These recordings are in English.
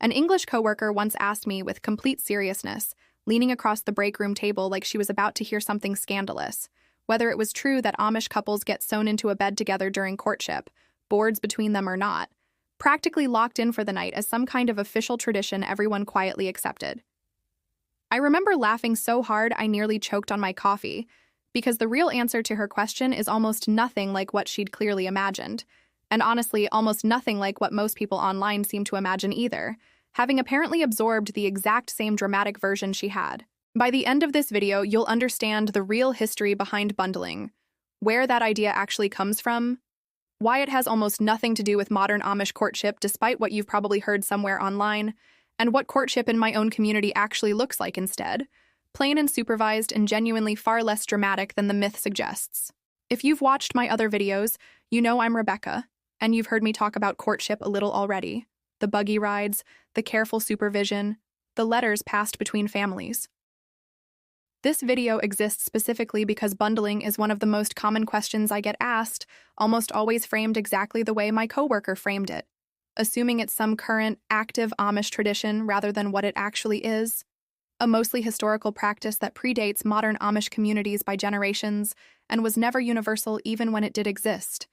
An English coworker once asked me with complete seriousness, leaning across the break room table like she was about to hear something scandalous, whether it was true that Amish couples get sewn into a bed together during courtship, boards between them or not, practically locked in for the night as some kind of official tradition everyone quietly accepted. I remember laughing so hard I nearly choked on my coffee, because the real answer to her question is almost nothing like what she'd clearly imagined, and honestly, almost nothing like what most people online seem to imagine either, having apparently absorbed the exact same dramatic version she had. By the end of this video, you'll understand the real history behind bundling, where that idea actually comes from, why it has almost nothing to do with modern Amish courtship despite what you've probably heard somewhere online, and what courtship in my own community actually looks like instead, plain and supervised and genuinely far less dramatic than the myth suggests. If you've watched my other videos, you know I'm Rebecca, and you've heard me talk about courtship a little already. The buggy rides, the careful supervision, the letters passed between families. This video exists specifically because bundling is one of the most common questions I get asked, almost always framed exactly the way my coworker framed it, assuming it's some current, active Amish tradition rather than what it actually is, a mostly historical practice that predates modern Amish communities by generations and was never universal even when it did exist,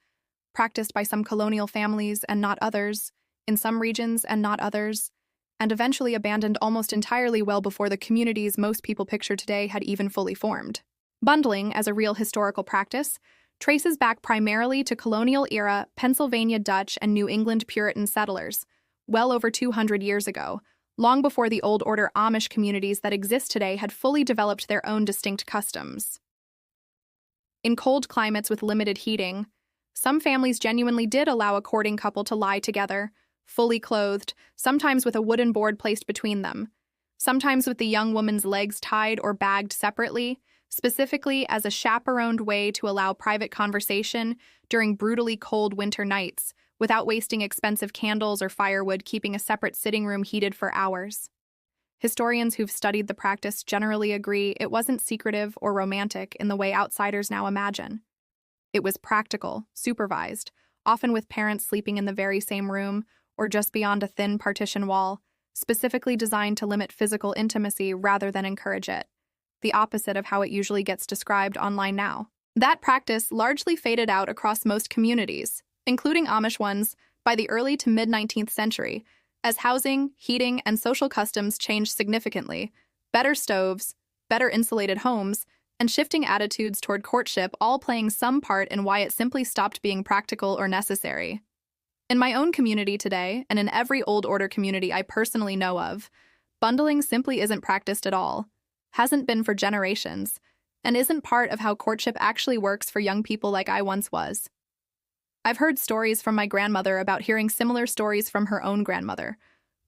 practiced by some colonial families and not others, in some regions and not others, and eventually abandoned almost entirely well before the communities most people picture today had even fully formed. Bundling, as a real historical practice, traces back primarily to colonial-era Pennsylvania Dutch and New England Puritan settlers, well over 200 years ago, long before the Old Order Amish communities that exist today had fully developed their own distinct customs. In cold climates with limited heating, some families genuinely did allow a courting couple to lie together, fully clothed, sometimes with a wooden board placed between them, sometimes with the young woman's legs tied or bagged separately, specifically as a chaperoned way to allow private conversation during brutally cold winter nights, without wasting expensive candles or firewood, keeping a separate sitting room heated for hours. Historians who've studied the practice generally agree it wasn't secretive or romantic in the way outsiders now imagine. It was practical, supervised, often with parents sleeping in the very same room or just beyond a thin partition wall, specifically designed to limit physical intimacy rather than encourage it, the opposite of how it usually gets described online now. That practice largely faded out across most communities, including Amish ones, by the early to mid-19th century, as housing, heating, and social customs changed significantly, better stoves, better insulated homes, and shifting attitudes toward courtship all playing some part in why it simply stopped being practical or necessary. In my own community today, and in every Old Order community I personally know of, bundling simply isn't practiced at all, hasn't been for generations, and isn't part of how courtship actually works for young people like I once was. I've heard stories from my grandmother about hearing similar stories from her own grandmother,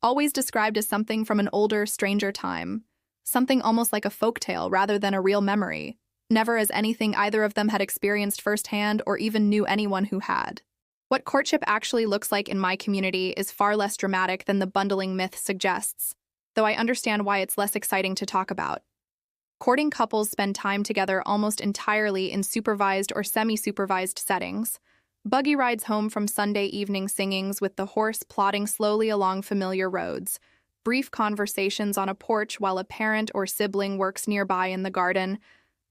always described as something from an older, stranger time, something almost like a folktale rather than a real memory, never as anything either of them had experienced firsthand or even knew anyone who had. What courtship actually looks like in my community is far less dramatic than the bundling myth suggests, though I understand why it's less exciting to talk about. Courting couples spend time together almost entirely in supervised or semi-supervised settings, buggy rides home from Sunday evening singings with the horse plodding slowly along familiar roads, brief conversations on a porch while a parent or sibling works nearby in the garden,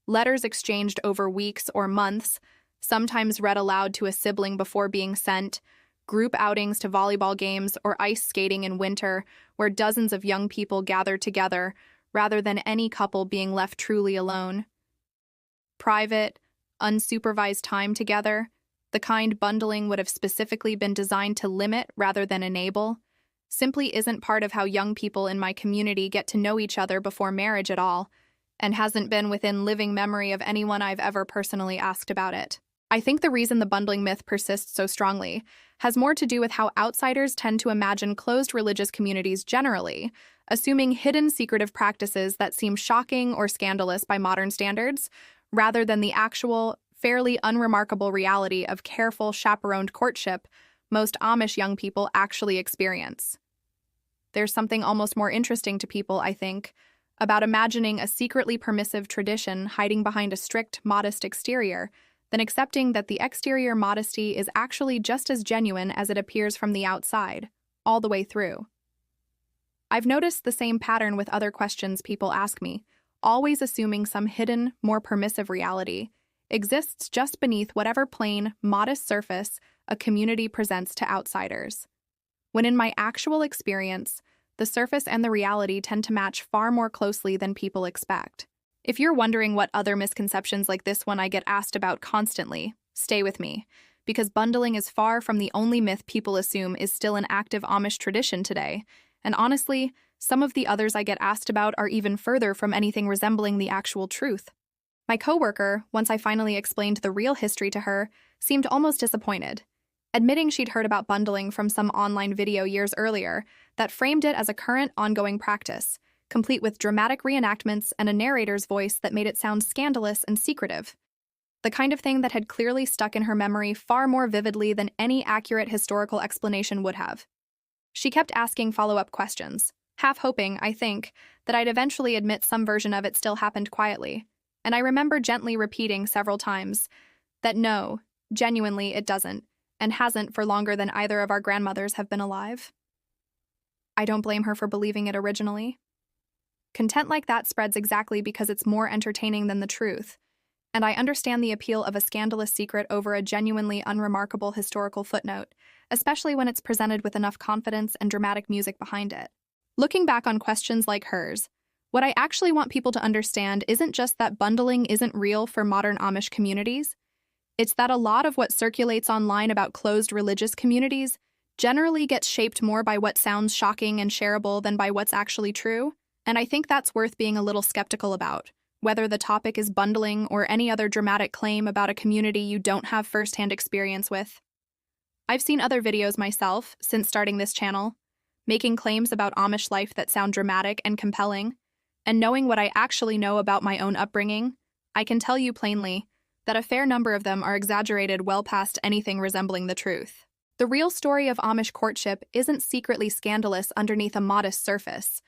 letters exchanged over weeks or months, sometimes read aloud to a sibling before being sent, group outings to volleyball games or ice skating in winter where dozens of young people gather together rather than any couple being left truly alone. Private, unsupervised time together, the kind bundling would have specifically been designed to limit rather than enable, simply isn't part of how young people in my community get to know each other before marriage at all, and hasn't been within living memory of anyone I've ever personally asked about it. I think the reason the bundling myth persists so strongly has more to do with how outsiders tend to imagine closed religious communities generally, assuming hidden secretive practices that seem shocking or scandalous by modern standards, rather than the actual, fairly unremarkable reality of careful, chaperoned courtship most Amish young people actually experience. There's something almost more interesting to people, I think, about imagining a secretly permissive tradition hiding behind a strict, modest exterior than accepting that the exterior modesty is actually just as genuine as it appears from the outside, all the way through. I've noticed the same pattern with other questions people ask me, always assuming some hidden, more permissive reality exists just beneath whatever plain, modest surface a community presents to outsiders. When in my actual experience, the surface and the reality tend to match far more closely than people expect. If you're wondering what other misconceptions like this one I get asked about constantly, stay with me, because bundling is far from the only myth people assume is still an active Amish tradition today, and honestly, some of the others I get asked about are even further from anything resembling the actual truth. My coworker, once I finally explained the real history to her, seemed almost disappointed, admitting she'd heard about bundling from some online video years earlier that framed it as a current, ongoing practice, complete with dramatic reenactments and a narrator's voice that made it sound scandalous and secretive. The kind of thing that had clearly stuck in her memory far more vividly than any accurate historical explanation would have. She kept asking follow-up questions, half hoping, I think, that I'd eventually admit some version of it still happened quietly, and I remember gently repeating several times that no, genuinely it doesn't, and hasn't for longer than either of our grandmothers have been alive. I don't blame her for believing it originally. Content like that spreads exactly because it's more entertaining than the truth, and I understand the appeal of a scandalous secret over a genuinely unremarkable historical footnote, especially when it's presented with enough confidence and dramatic music behind it. Looking back on questions like hers, what I actually want people to understand isn't just that bundling isn't real for modern Amish communities. It's that a lot of what circulates online about closed religious communities generally gets shaped more by what sounds shocking and shareable than by what's actually true, and I think that's worth being a little skeptical about, whether the topic is bundling or any other dramatic claim about a community you don't have firsthand experience with. I've seen other videos myself since starting this channel, making claims about Amish life that sound dramatic and compelling, and knowing what I actually know about my own upbringing, I can tell you plainly that a fair number of them are exaggerated well past anything resembling the truth. The real story of Amish courtship isn't secretly scandalous underneath a modest surface.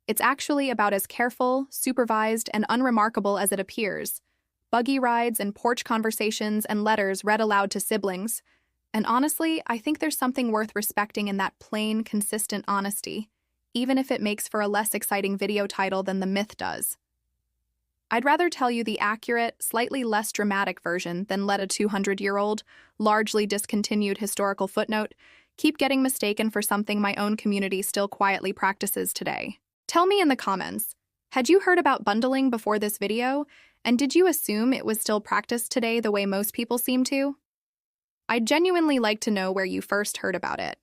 It's actually about as careful, supervised, and unremarkable as it appears. Buggy rides and porch conversations and letters read aloud to siblings. And honestly, I think there's something worth respecting in that plain, consistent honesty, even if it makes for a less exciting video title than the myth does. I'd rather tell you the accurate, slightly less dramatic version than let a 200-year-old, largely discontinued historical footnote keep getting mistaken for something my own community still quietly practices today. Tell me in the comments, had you heard about bundling before this video, and did you assume it was still practiced today the way most people seem to? I'd genuinely like to know where you first heard about it.